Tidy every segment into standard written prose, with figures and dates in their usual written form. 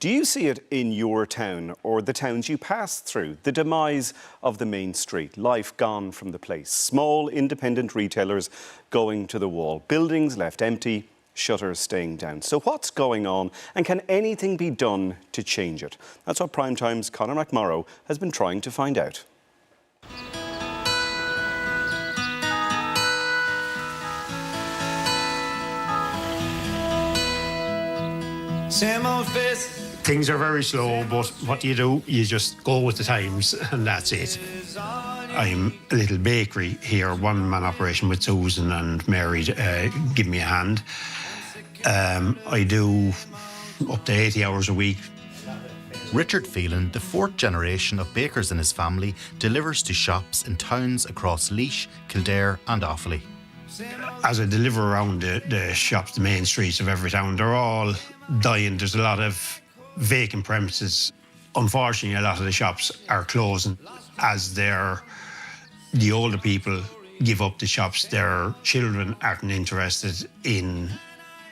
Do you see it in your town or the towns you pass through? The demise of the main street, life gone from the place, small independent retailers going to the wall, buildings left empty, shutters staying down. So what's going on, and can anything be done to change it? That's what Primetime's Conor McMorrow has been trying to find out. Same old face. Things are very slow, but what do? You just go with the times, and that's it. I'm a little bakery here, one-man operation with Susan and Mary give me a hand. I do up to 80 hours a week. Richard Phelan, the fourth generation of bakers in his family, delivers to shops in towns across Laois, Kildare and Offaly. As I deliver around the shops, the main streets of every town, they're all dying. There's a lot of vacant premises. Unfortunately, a lot of the shops are closing as the older people give up the shops. Their children aren't interested in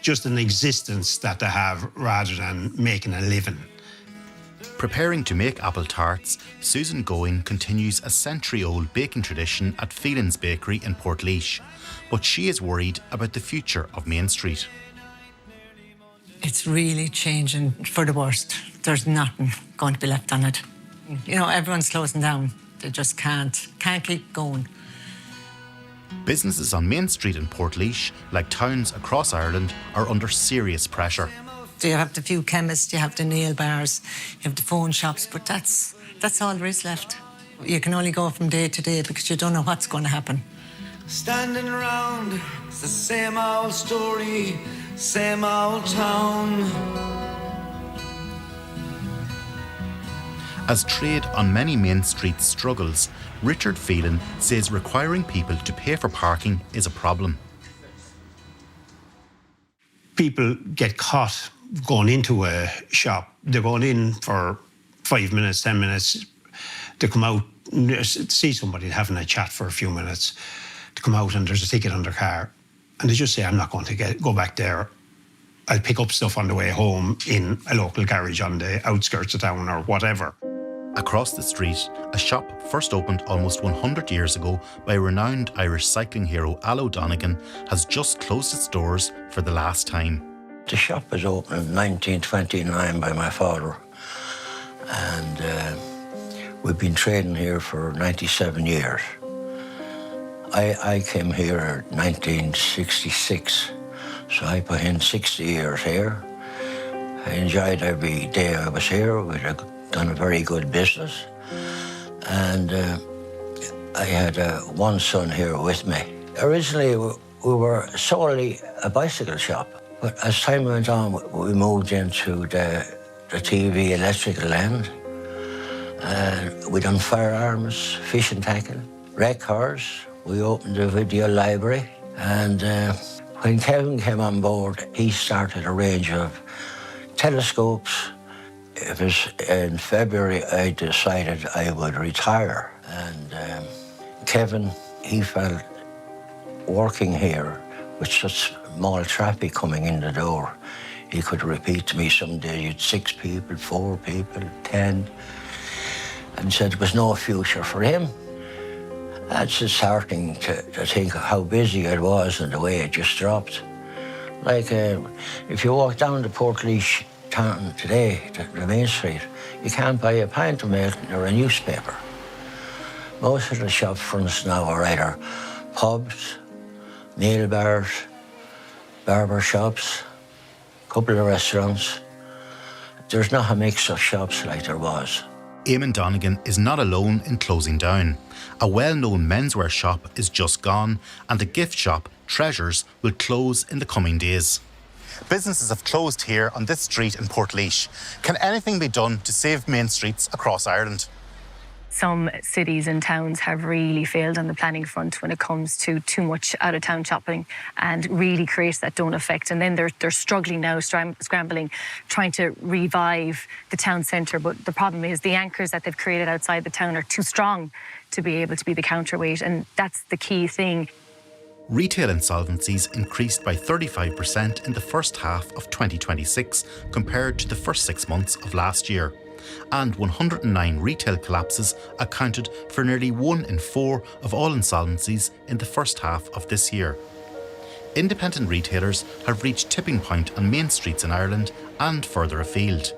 just an existence that they have rather than making a living. Preparing to make apple tarts, Susan Going continues a century-old baking tradition at Phelan's Bakery in Portlaoise, but she is worried about the future of Main Street. It's really changing for the worst. There's nothing going to be left on it. You know, everyone's closing down. They just can't keep going. Businesses on Main Street in Portlaoise, like towns across Ireland, are under serious pressure. So you have the few chemists, you have the nail bars, you have the phone shops, but that's all there is left. You can only go from day to day because you don't know what's going to happen. Standing around, it's the same old story, same old town. As trade on many main streets struggles, Richard Phelan says requiring people to pay for parking is a problem. People get caught going into a shop. They're going in for 5 minutes, 10 minutes. They come out, see somebody having a chat for a few minutes. To come out and there's a ticket on their car. And they just say, I'm not going to go back there. I'll pick up stuff on the way home in a local garage on the outskirts of town or whatever. Across the street, a shop first opened almost 100 years ago by renowned Irish cycling hero Al O'Donegan has just closed its doors for the last time. The shop was opened in 1929 by my father, and we've been trading here for 97 years. I came here in 1966, so I put in 60 years here. I enjoyed every day I was here. We'd done a very good business, and I had one son here with me. Originally, we were solely a bicycle shop, but as time went on, we moved into the TV electrical end. We done firearms, fishing tackle, wreck cars. We opened a video library, and when Kevin came on board, he started a range of telescopes. It was in February I decided I would retire, and Kevin, he felt working here with such small traffic coming in the door, he could repeat to me some day you'd 6 people, 4 people, 10, and said there was no future for him. That's disheartening to think of how busy it was and the way it just dropped. Like, if you walk down the Portlaoise town today, the main street, you can't buy a pint of milk or a newspaper. Most of the shop fronts now are either pubs, nail bars, barber shops, a couple of restaurants. There's not a mix of shops like there was. Eamon Donegan is not alone in closing down. A well-known menswear shop is just gone, and the gift shop, Treasures, will close in the coming days. Businesses have closed here on this street in Portlaoise. Can anything be done to save main streets across Ireland? Some cities and towns have really failed on the planning front when it comes to too much out-of-town shopping and really creates that donut effect. And then they're struggling now, scrambling, trying to revive the town centre. But the problem is the anchors that they've created outside the town are too strong to be able to be the counterweight. And that's the key thing. Retail insolvencies increased by 35% in the first half of 2026 compared to the first 6 months of last year, and 109 retail collapses accounted for nearly 1 in 4 of all insolvencies in the first half of this year. Independent retailers have reached tipping point on main streets in Ireland and further afield.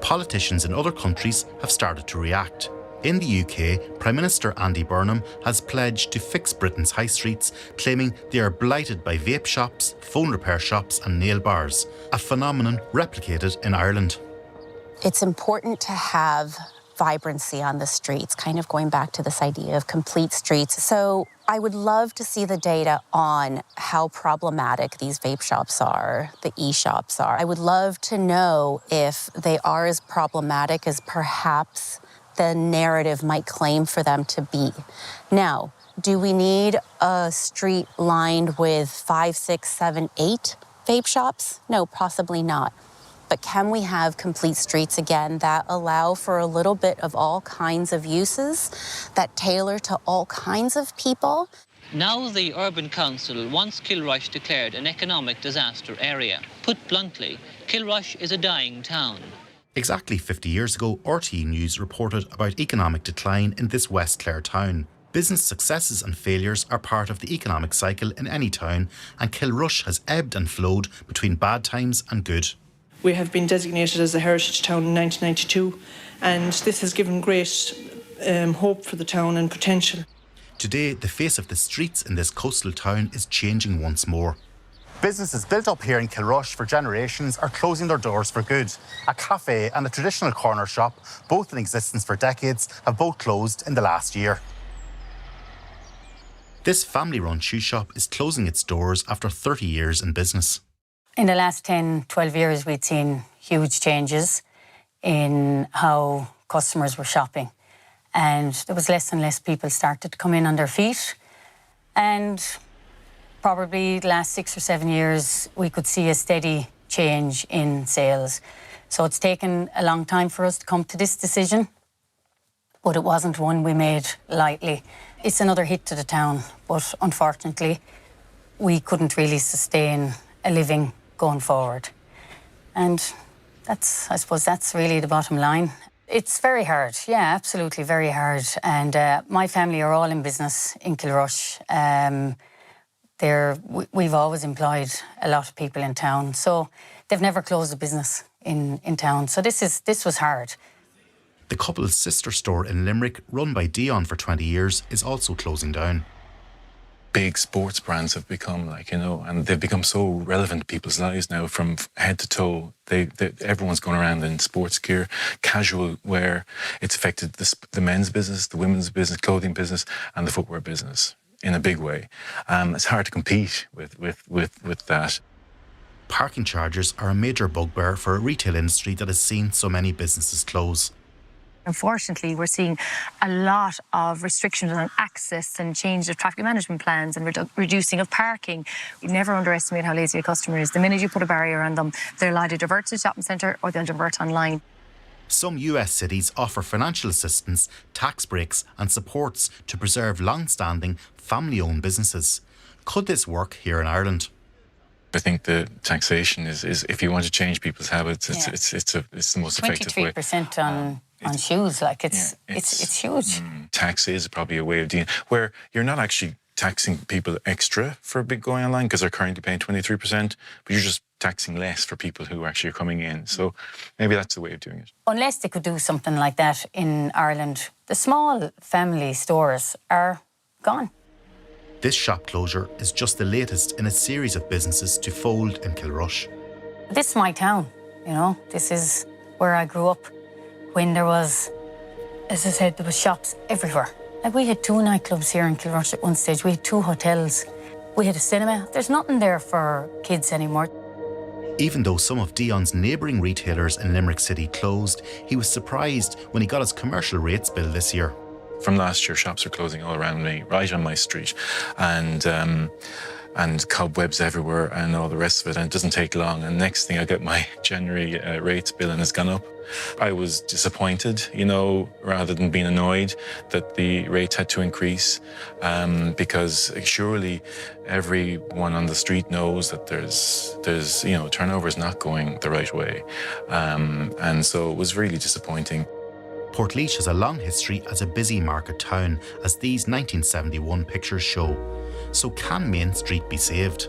Politicians in other countries have started to react. In the UK, Prime Minister Andy Burnham has pledged to fix Britain's high streets, claiming they are blighted by vape shops, phone repair shops and nail bars, a phenomenon replicated in Ireland. It's important to have vibrancy on the streets, kind of going back to this idea of complete streets. So I would love to see the data on how problematic these vape shops are, the e-shops are. I would love to know if they are as problematic as perhaps the narrative might claim for them to be. Now, do we need a street lined with 5, 6, 7, 8 vape shops? No, possibly not. But can we have complete streets again that allow for a little bit of all kinds of uses, that tailor to all kinds of people? Now the Urban Council wants Kilrush declared an economic disaster area. Put bluntly, Kilrush is a dying town. Exactly 50 years ago, RTE News reported about economic decline in this West Clare town. Business successes and failures are part of the economic cycle in any town, and Kilrush has ebbed and flowed between bad times and good. We have been designated as a heritage town in 1992, and this has given great hope for the town and potential. Today, the face of the streets in this coastal town is changing once more. Businesses built up here in Kilrush for generations are closing their doors for good. A cafe and a traditional corner shop, both in existence for decades, have both closed in the last year. This family-run shoe shop is closing its doors after 30 years in business. In the last 10, 12 years, we'd seen huge changes in how customers were shopping. And there was less and less people started to come in on their feet. And probably the last 6 or 7 years, we could see a steady change in sales. So it's taken a long time for us to come to this decision, but it wasn't one we made lightly. It's another hit to the town, but unfortunately, we couldn't really sustain a living going forward. And I suppose that's really the bottom line. It's very hard, yeah, absolutely very hard. And my family are all in business in Kilrush. We've always employed a lot of people in town, so they've never closed a business in town. So this was hard. The couple's sister store in Limerick, run by Dion for 20 years, is also closing down. Big sports brands have become and they've become so relevant to people's lives now from head to toe. Everyone's going around in sports gear, casual wear. It's affected the men's business, the women's business, clothing business, and the footwear business in a big way. It's hard to compete with that. Parking charges are a major bugbear for a retail industry that has seen so many businesses close. Unfortunately, we're seeing a lot of restrictions on access and change of traffic management plans and reducing of parking. You never underestimate how lazy a customer is. The minute you put a barrier on them, they'll either divert to the shopping centre or they'll divert online. Some US cities offer financial assistance, tax breaks and supports to preserve long-standing family-owned businesses. Could this work here in Ireland? I think the taxation is if you want to change people's habits, it's the most effective way. 23% on shoes, it's huge. Tax is probably a way of dealing where you're not actually taxing people extra for going online because they're currently paying 23%, but you're just taxing less for people who actually are coming in. So maybe that's the way of doing it. Unless they could do something like that in Ireland, the small family stores are gone. This shop closure is just the latest in a series of businesses to fold in Kilrush. This is my town, this is where I grew up. When there was, as I said, there was shops everywhere. We had 2 nightclubs here in Kilrush at one stage. We had 2 hotels. We had a cinema. There's nothing there for kids anymore. Even though some of Dion's neighbouring retailers in Limerick City closed, he was surprised when he got his commercial rates bill this year. From last year, shops are closing all around me, right on my street. And and cobwebs everywhere and all the rest of it, and it doesn't take long. And next thing, I get my January rates bill and it's gone up. I was disappointed, you know, rather than being annoyed that the rates had to increase, because surely everyone on the street knows that there's you know, turnover is not going the right way, and so it was really disappointing. Portlaoise has a long history as a busy market town, as these 1971 pictures show. So can Main Street be saved?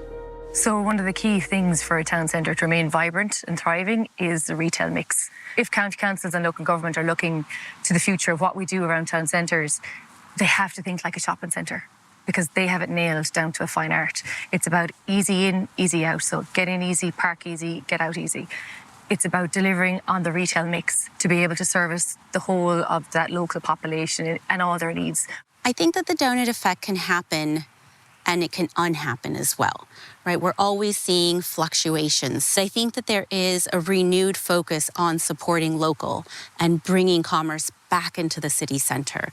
So one of the key things for a town centre to remain vibrant and thriving is the retail mix. If county councils and local government are looking to the future of what we do around town centres, they have to think like a shopping centre, because they have it nailed down to a fine art. It's about easy in, easy out. So get in easy, park easy, get out easy. It's about delivering on the retail mix to be able to service the whole of that local population and all their needs. I think that the donut effect can happen and it can unhappen as well, right? We're always seeing fluctuations. So I think that there is a renewed focus on supporting local and bringing commerce back into the city centre,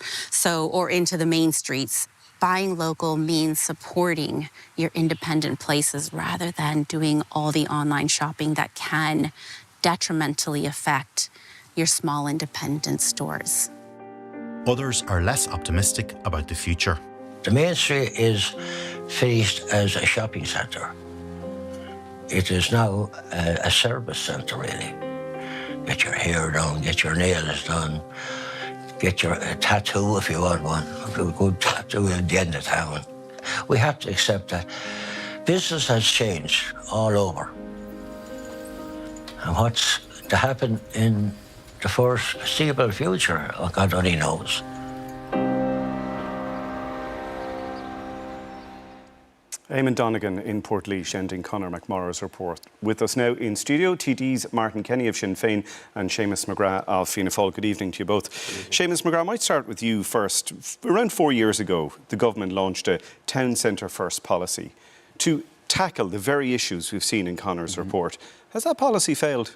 or into the main streets. Buying local means supporting your independent places rather than doing all the online shopping that can detrimentally affect your small independent stores. Others are less optimistic about the future. The Main Street is finished as a shopping centre. It is now a service centre, really. Get your hair done, get your nails done, get your tattoo if you want one, a good tattoo at the end of town. We have to accept that business has changed all over. And what's to happen in the foreseeable future, God only knows. Eamon Donegan in Portlaoise, ending Conor McMorrow's report. With us now in studio, TDs Martin Kenny of Sinn Féin and Seamus McGrath of Fianna Fáil. Good evening to you both. Seamus McGrath, I might start with you first. Around 4 years ago, the government launched a town centre first policy to tackle the very issues we've seen in Conor's report. Has that policy failed?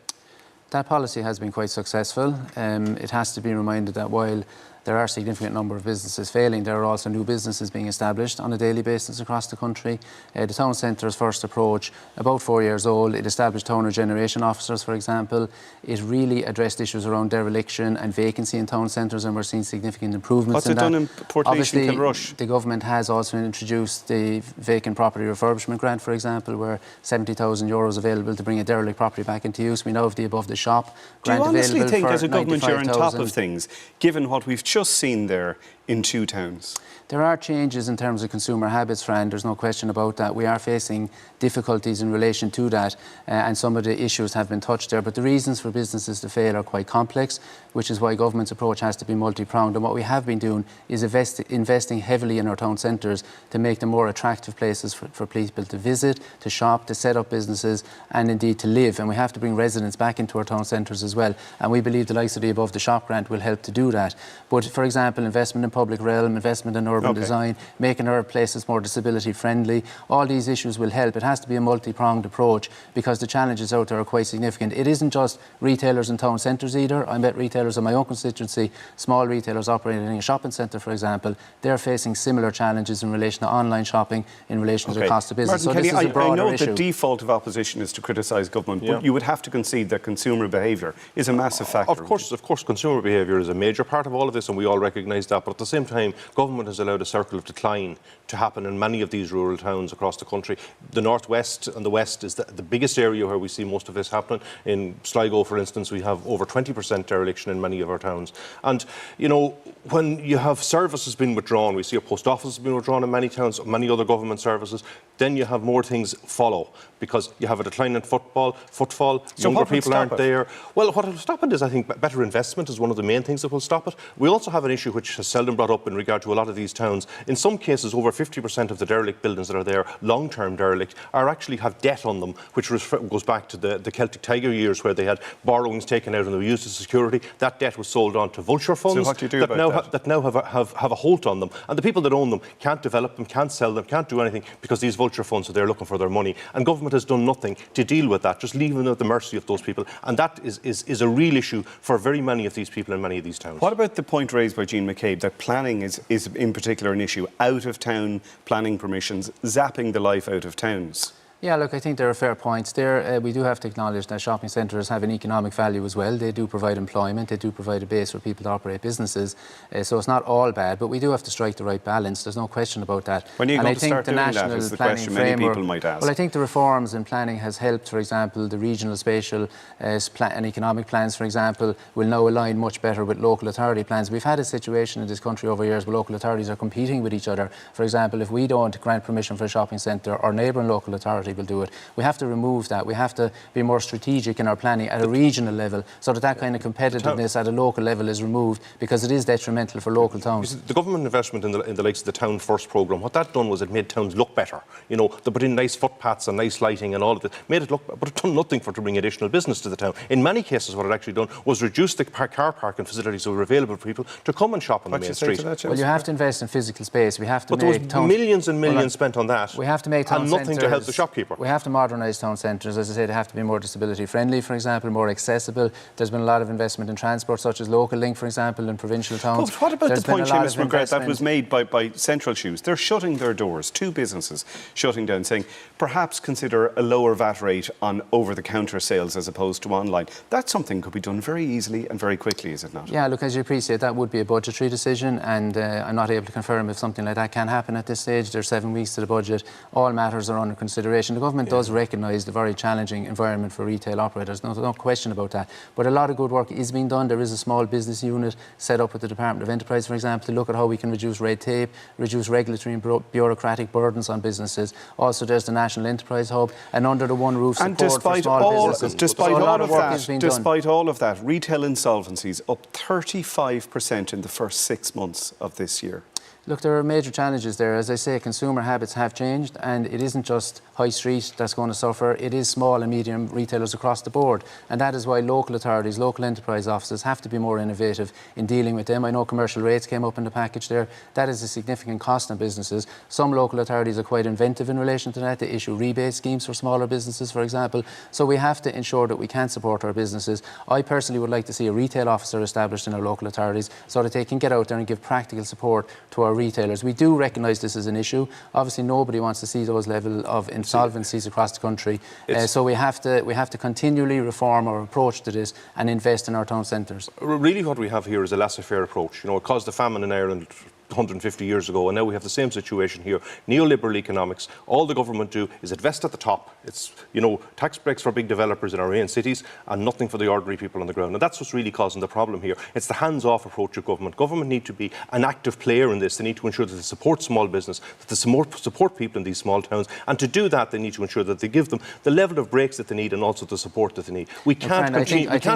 That policy has been quite successful. It has to be reminded that while there are a significant number of businesses failing, there are also new businesses being established on a daily basis across the country. The town centre's first approach, about 4 years old, it established town regeneration officers, for example. It really addressed issues around dereliction and vacancy in town centres, and we're seeing significant improvements in that. What's it done in Portlaoise and Kilrush? The government has also introduced the vacant property refurbishment grant, for example, where €70,000 available to bring a derelict property back into use. We now have the above the shop grant available. Do you honestly think as a government you're on top 95,000. of things, given what we've just seen there in two towns? There are changes in terms of consumer habits, Fran, there's no question about that. We are facing difficulties in relation to that, and some of the issues have been touched there. But the reasons for businesses to fail are quite complex, which is why government's approach has to be multi-pronged. And what we have been doing is investing heavily in our town centres to make them more attractive places for people to visit, to shop, to set up businesses, and indeed to live. And we have to bring residents back into our town centres as well. And we believe the likes of the above the shop grant will help to do that. But for example, investment in public realm, investment in urban design, making our places more disability friendly, all these issues will help. It has to be a multi-pronged approach because the challenges out there are quite significant. It isn't just retailers in town centres either. I met retailers in my own constituency, small retailers operating in a shopping centre, for example. They're facing similar challenges in relation to online shopping, in relation to the cost of business. Martin so Kenny, this is a broader I know issue. the default of opposition is to criticise government, but you would have to concede that consumer behaviour is a massive factor. Of course, consumer behaviour is a major part of all of this, and we all recognise that. But at the same time, government has allowed a circle of decline to happen in many of these rural towns across the country. The northwest and the west is the biggest area where we see most of this happening. In Sligo, for instance, we have over 20% dereliction in many of our towns. And, you know, when you have services being withdrawn, we see a post office being withdrawn in many towns, many other government services, then you have more things follow because you have a decline in footfall, so younger people aren't there. Well, what will stop it is, I think, better investment is one of the main things that will stop it. We also have an issue which is seldom brought up in regard to a lot of these towns. In some cases, over 50% of the derelict buildings that are there, long-term derelict, actually have debt on them, which goes back to the Celtic Tiger years where they had borrowings taken out and they were used as security. That debt was sold on to vulture funds so what do you do about that now have a hold on them. And the people that own them can't develop them, can't sell them, can't do anything because these vulture funds are there looking for their money. And government has done nothing to deal with that, just leaving them at the mercy of those people. And that is a real issue for very many of these people in many of these towns. What about the point raised by Jean McCabe that planning is in particular an issue. Out-of-town planning permissions, zapping the life out of towns. Yeah, look, I think there are fair points there. We do have to acknowledge that shopping centres have an economic value as well. They do provide employment, they do provide a base for people to operate businesses. So it's not all bad, but we do have to strike the right balance. There's no question about that. When are you going to start doing that is the question many people might ask. Well, I think the reforms in planning has helped. For example, the regional, spatial and economic plans, for example, will now align much better with local authority plans. We've had a situation in this country over years where local authorities are competing with each other. For example, if we don't grant permission for a shopping centre, our neighbouring local authority will do it. We have to remove that. We have to be more strategic in our planning at a regional level so that kind of competitiveness at a local level is removed, because it is detrimental for local towns. The government investment in the likes of the Town First programme, what that done was it made towns look better. You know, they put in nice footpaths and nice lighting and all of it, made it look, but it done nothing to bring additional business to the town. In many cases, what it actually done was reduce the car parking facilities that were available for people to come and shop on the main street. Well, you have to invest in physical space. We have to but there was millions and millions spent on that. We have to make town and nothing to help the shopkeeper. We have to modernise town centres. As I said, they have to be more disability friendly, for example, more accessible. There's been a lot of investment in transport, such as Local Link, for example, in provincial towns. But what about the point, Seamus McGrath, that was made by Central Shoes? They're shutting their doors, 2 businesses shutting down, saying perhaps consider a lower VAT rate on over-the-counter sales as opposed to online. That's something could be done very easily and very quickly, is it not? Yeah, look, as you appreciate, that would be a budgetary decision, and I'm not able to confirm if something like that can happen at this stage. There's 7 weeks to the budget. All matters are under consideration. The government does recognise the very challenging environment for retail operators. No question about that. But a lot of good work is being done. There is a small business unit set up with the Department of Enterprise, for example, to look at how we can reduce red tape, reduce regulatory and bureaucratic burdens on businesses. Also, there's the National Enterprise Hub, and under the one roof support for small businesses. Despite all of that, retail insolvencies up 35% in the first 6 months of this year. Look, there are major challenges there. As I say, consumer habits have changed, and it isn't just high street that's going to suffer. It is small and medium retailers across the board, and that is why local authorities, local enterprise offices have to be more innovative in dealing with them. I know commercial rates came up in the package there. That is a significant cost on businesses. Some local authorities are quite inventive in relation to that. They issue rebate schemes for smaller businesses, for example. So we have to ensure that we can support our businesses. I personally would like to see a retail officer established in our local authorities so that they can get out there and give practical support to our retailers. We do recognise this as an issue. Obviously, nobody wants to see those level of insolvencies across the country. So we have to continually reform our approach to this and invest in our town centres. Really, what we have here is a laissez-faire approach. You know, it caused the famine in Ireland 150 years ago, and now we have the same situation here. Neoliberal economics. All the government do is invest at the top. It's, you know, tax breaks for big developers in our main cities and nothing for the ordinary people on the ground. And that's what's really causing the problem here. It's the hands-off approach of government. Government need to be an active player in this. They need to ensure that they support small business, that they support people in these small towns. And to do that, they need to ensure that they give them the level of breaks that they need and also the support that they need. We can't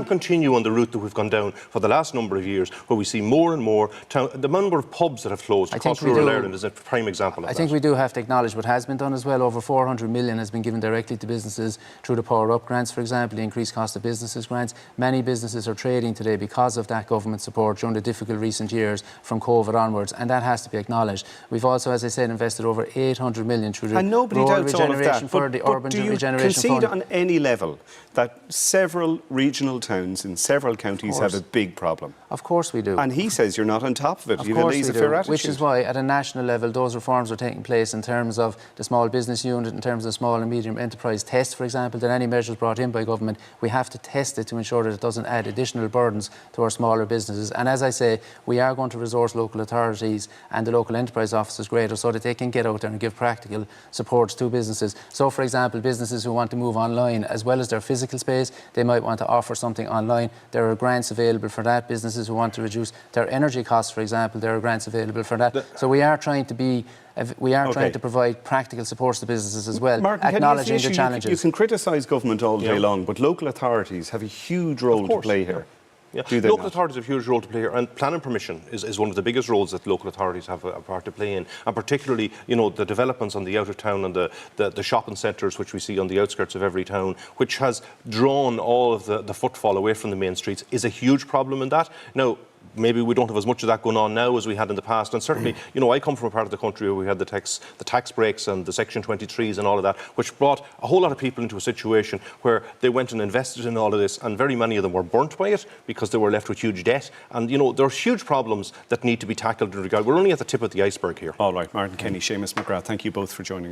continue on the route that we've gone down for the last number of years, where we see more and more the number of pubs that have closed across rural Ireland is a prime example of that. I think we do have to acknowledge what has been done as well. Over 400 million has been given directly to businesses through the Power Up grants, for example, the increased cost of businesses grants. Many businesses are trading today because of that government support during the difficult recent years from COVID onwards, and that has to be acknowledged. We've also, as I said, invested over 800 million through the Rural Regeneration Fund, the Urban Regeneration Fund. Concede on any level that several regional towns in several counties have a big problem? Of course we do. And he says you're not on top of it. Of course we do. Which is why at a national level those reforms are taking place in terms of the small business unit, in terms of small and medium enterprise test, for example, that any measures brought in by government, we have to test it to ensure that it doesn't add additional burdens to our smaller businesses. And as I say, we are going to resource local authorities and the local enterprise offices greater so that they can get out there and give practical supports to businesses. So, for example, businesses who want to move online as well as their physical space, they might want to offer something online. There are grants available for that. Businesses who want to reduce their energy costs, for example, there are grants available for that. So we are trying to provide practical supports to businesses as well, Martin, acknowledging the challenges. You can criticise government all day long, but local authorities have a huge role to play here. Yeah. Local authorities have a huge role to play here, and planning permission is one of the biggest roles that local authorities have a part to play in, and particularly, you know, the developments on the out of town and the shopping centres which we see on the outskirts of every town, which has drawn all of the footfall away from the main streets, is a huge problem in that. Now, maybe we don't have as much of that going on now as we had in the past. And certainly, you know, I come from a part of the country where we had the tax breaks and the Section 23s and all of that, which brought a whole lot of people into a situation where they went and invested in all of this, and very many of them were burnt by it because they were left with huge debt. And, you know, there's huge problems that need to be tackled in regard. We're only at the tip of the iceberg here. All right, Martin Kenny, Seamus McGrath, thank you both for joining us.